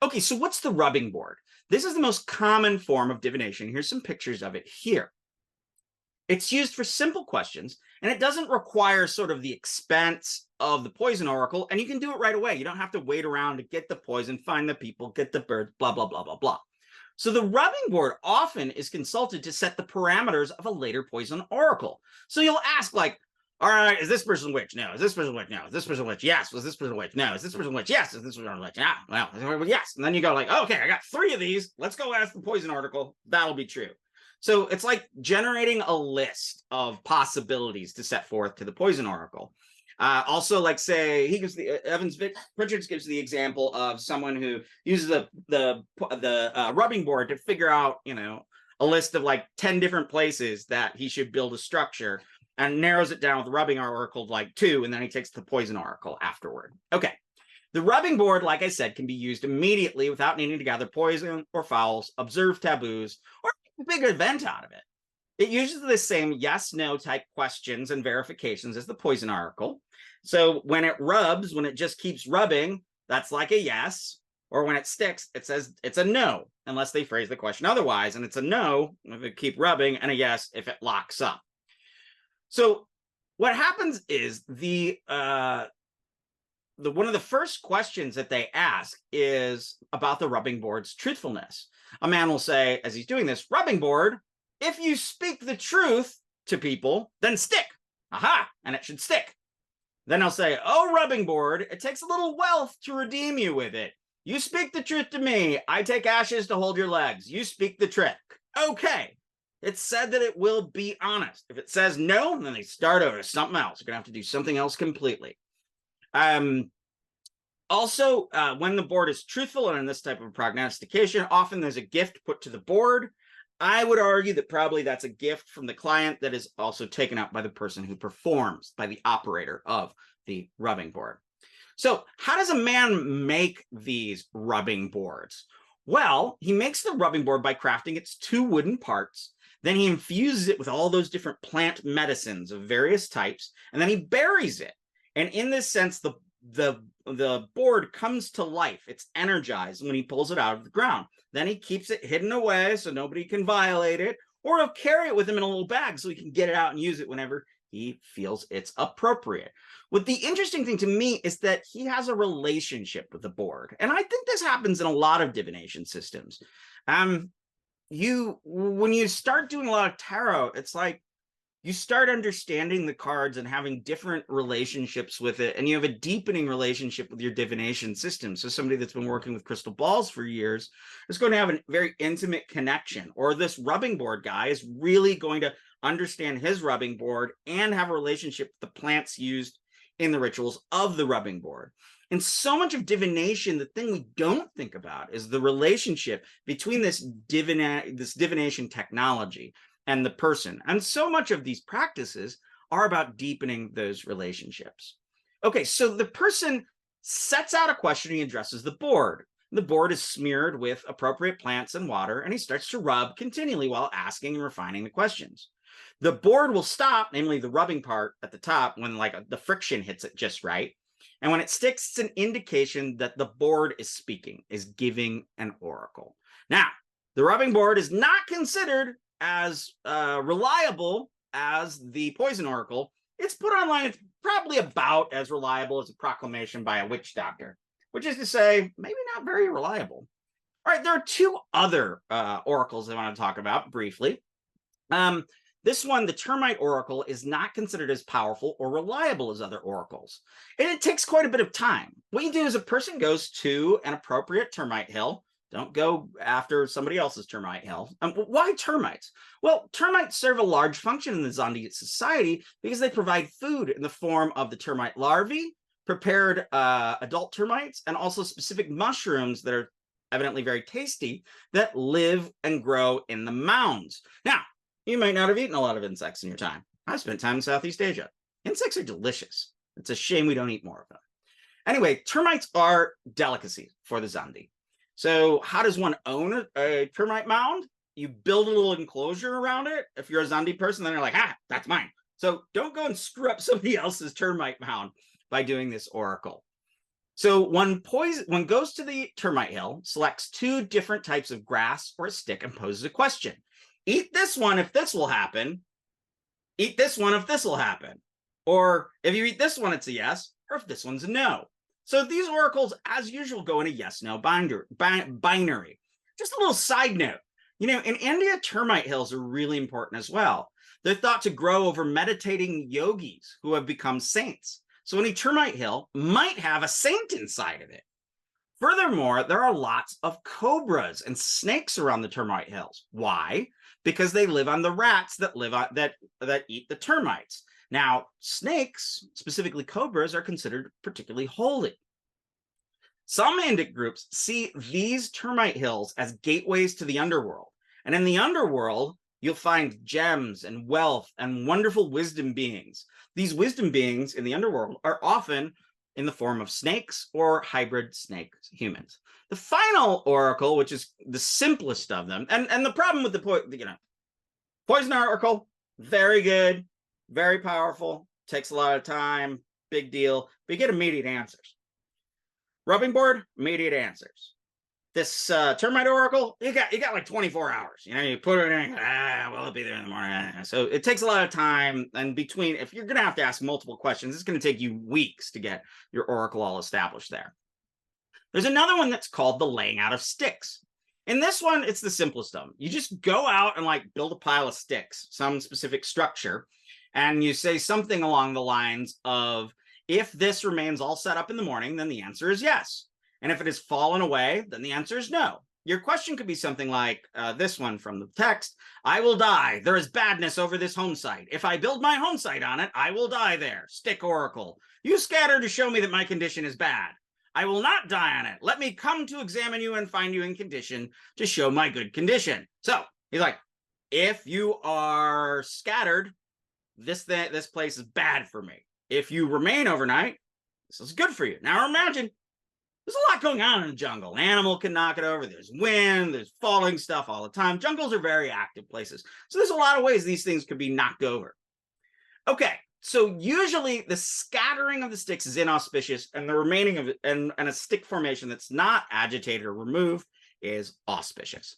Okay, so what's the rubbing board? This is the most common form of divination. Here's some pictures of it here. It's used for simple questions, and it doesn't require sort of the expense of the poison oracle, and you can do it right away. You don't have to wait around to get the poison, find the people, get the birds, blah, blah, blah, blah, blah. So the rubbing board often is consulted to set the parameters of a later poison oracle. So you'll ask, like, all right, is this person a witch? No. Is this person a witch? No. Is this person a witch? Yes. Was this person a witch? No. Is this person a witch? Yes. Is this person a witch? Yeah. Well, yes. And then you go like, okay, I got 3 of these. Let's go ask the poison oracle. That'll be true. So it's like generating a list of possibilities to set forth to the poison oracle. Also, like say he gives the Richards gives the example of someone who uses the rubbing board to figure out, you know, a list of like 10 different places that he should build a structure, and narrows it down with the rubbing oracle to like 2, and then he takes the poison oracle afterward. Okay. The rubbing board, like I said, can be used immediately without needing to gather poison or fouls, observe taboos, or make a big event out of it. It uses the same yes/no type questions and verifications as the poison oracle. So when it rubs, when it just keeps rubbing, that's like a yes. Or when it sticks, it says it's a no, unless they phrase the question otherwise. And it's a no if it keep rubbing, and a yes if it locks up. So what happens is one of the first questions that they ask is about the rubbing board's truthfulness. A man will say, as he's doing this, rubbing board, if you speak the truth to people, then stick. Aha, and it should stick. Then I'll say, oh, rubbing board, it takes a little wealth to redeem you with it. You speak the truth to me. I take ashes to hold your legs. You speak the trick. Okay. It's said that it will be honest. If it says no, then they start over to something else. You're going to have to do something else completely. Also, when the board is truthful and in this type of prognostication, often there's a gift put to the board. I would argue that probably that's a gift from the client that is also taken out by the person who performs, by the operator of the rubbing board. So how does a man make these rubbing boards? Well, he makes the rubbing board by crafting its 2 wooden parts. Then he infuses it with all those different plant medicines of various types, and then he buries it. And in this sense, the board comes to life. It's energized when he pulls it out of the ground. Then he keeps it hidden away so nobody can violate it, or he'll carry it with him in a little bag so he can get it out and use it whenever he feels it's appropriate. What the interesting thing to me is that he has a relationship with the board. And I think this happens in a lot of divination systems. When you start doing a lot of tarot, it's like you start understanding the cards and having different relationships with it, and you have a deepening relationship with your divination system. So somebody that's been working with crystal balls for years is going to have a very intimate connection, or this rubbing board guy is really going to understand his rubbing board and have a relationship with the plants used in the rituals of the rubbing board. And so much of divination, the thing we don't think about is the relationship between this divination technology and the person. And so much of these practices are about deepening those relationships. Okay, so the person sets out a question, he addresses the board. The board is smeared with appropriate plants and water, and he starts to rub continually while asking and refining the questions. The board will stop, namely the rubbing part at the top, when like the friction hits it just right. And when it sticks, it's an indication that the board is speaking, is giving an oracle. Now, the rubbing board is not considered as reliable as the poison oracle. It's put online. It's probably about as reliable as a proclamation by a witch doctor, which is to say, maybe not very reliable. All right, there are 2 other oracles I want to talk about briefly. This one, the termite oracle, is not considered as powerful or reliable as other oracles. And it takes quite a bit of time. What you do is a person goes to an appropriate termite hill. Don't go after somebody else's termite hill. Why termites? Well, termites serve a large function in the Zondi society because they provide food in the form of the termite larvae, prepared adult termites, and also specific mushrooms that are evidently very tasty that live and grow in the mounds. Now, you might not have eaten a lot of insects in your time. I've spent time in Southeast Asia. Insects are delicious. It's a shame we don't eat more of them. Anyway, termites are delicacies for the Zondi. So how does one own a termite mound? You build a little enclosure around it. If you're a Zondi person, then you're like, that's mine. So don't go and screw up somebody else's termite mound by doing this oracle. So one goes to the termite hill, selects 2 different types of grass or a stick, and poses a question. Eat this one if this will happen. Eat this one if this will happen. Or if you eat this one, it's a yes, or if this one's a no. So these oracles, as usual, go in a yes-no binary. Just a little side note. In India, termite hills are really important as well. They're thought to grow over meditating yogis who have become saints. So any termite hill might have a saint inside of it. Furthermore, there are lots of cobras and snakes around the termite hills. Why? Because they live on the rats that eat the termites. Now, snakes, specifically cobras, are considered particularly holy. Some Indic groups see these termite hills as gateways to the underworld. And in the underworld, you'll find gems and wealth and wonderful wisdom beings. These wisdom beings in the underworld are often in the form of snakes or hybrid snake humans. The final oracle, which is the simplest of them, and the problem with the poison oracle, very good, very powerful, takes a lot of time, big deal, but you get immediate answers. Rubbing board, immediate answers. This termite oracle, you got like 24 hours. You put it in, it'll be there in the morning. So it takes a lot of time. And if you're going to have to ask multiple questions, it's going to take you weeks to get your oracle all established there. There's another one that's called the laying out of sticks. In this one, it's the simplest of them. You just go out and build a pile of sticks, some specific structure, and you say something along the lines of, if this remains all set up in the morning, then the answer is yes. And if it has fallen away, then the answer is no. Your question could be something like this one from the text. I will die. There is badness over this home site. If I build my home site on it, I will die there. Stick oracle. You scatter to show me that my condition is bad. I will not die on it. Let me come to examine you and find you in condition to show my good condition. So he's like, if you are scattered, this place is bad for me. If you remain overnight, this is good for you. Now imagine, there's a lot going on in the jungle. An animal can knock it over. There's wind, there's falling stuff all the time. Jungles are very active places. So there's a lot of ways these things could be knocked over. Okay, so usually the scattering of the sticks is inauspicious, and the remaining of it, and a stick formation that's not agitated or removed, is auspicious.